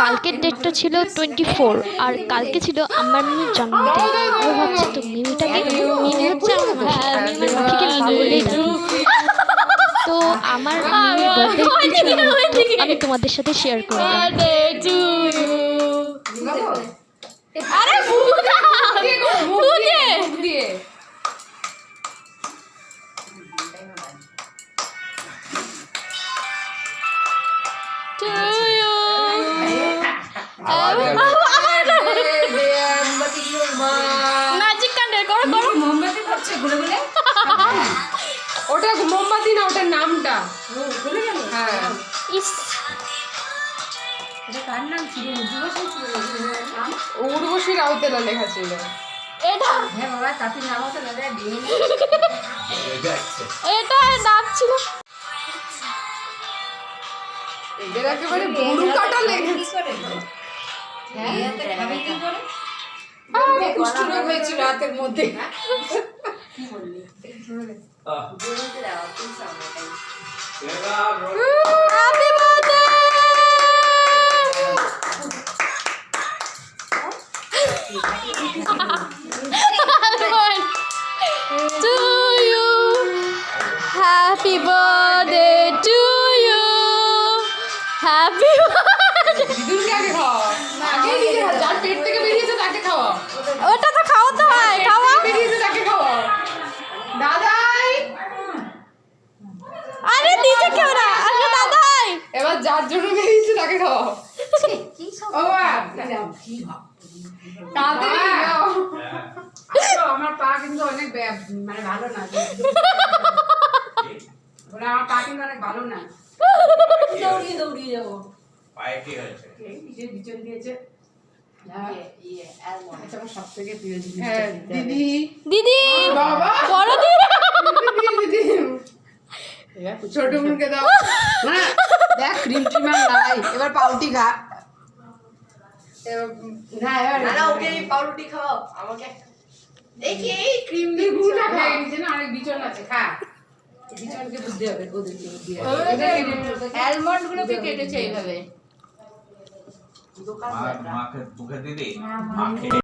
কালকের ডেটটা ছিল 24 আর কালকে ছিল আমার মিমির জন্মদিন। ও ভাবছে তো মিমিটাকে মিমি হচ্ছে আমার মিমির মাখিকে মিমি বলেই ডাকি। তো আমার মিমির বার্থডে আমি তোমাদের সাথে শেয়ার করব। আরে মুখ দিয়ে ম্যাজিক ক্যান্ডেল করো করো। মোমবাতি পড়ছে গুলে গুলে। ওটা মোমবাতি না, ওটার নামটা গুলে গেল। হ্যাঁ। ইস এটা কার নাম ছিল? উর্বশী ছিল নাম। উর্বশী রাউতেলা লেখা ছিল। এটা হ্যাঁ বাবা, তাতে নাম আছে দাদা দিয়ে। এটা নাম ছিল। এদের একেবারে বুড়ো কাটা লেগেছে। হ্যাঁ এতে খাবে কি করে? কুষ্ঠরোগ হয়েছিল রাতের মধ্যে। কি বললি? Happy birthday to you, happy birthday to you, happy দিদুনকে আগে খাওয়া, আগে নিজে খাওয়া। যার পেট থেকে বেরিয়েছে তাকে খাওয়া, ওটা তো খাওয়াতে হয়, খাওয়া। বেরিয়েছে তাকে খাওয়া। দাদাই আরে দিছে কেউ না, আরে দাদাই এবার যার জন্য বেরিয়েছে তাকে খাওয়া। কি সব? ও বাবা, কি ভাব? তাড়াতাড়ি খাও। আমার পা কিন্তু অনেক মানে ভালো না। বলে আমার পা কিন্তু অনেক ভালো না। দৌড়িয়ে দৌড়িয়ে যাবো। পায়ে কি হয়েছে? এই নিজের বিচন দিয়েছে। এটা আমার সব থেকে প্রিয় জিনিস। হ্যাঁ দিদি, দিদি বাবা, বড় দিদি দিদি ছোট মুখে দাও। না দেখ ক্রিম ট্রিমার নাই, এবার পাউটি খা। না এবার না ওকে পাউরুটি খাও আমাকে দেখি এই ক্রিম তুই দিয়ে গুড়টা খা, এই যে না অনেক বিচন আছে, খা। বিচনকে বুদ্ধি হবে, ওদেরকে বুদ্ধি হবে। অ্যালমন্ড গুলোকে কেটেছে এইভাবে। মাকে মুখে দিদি মাকে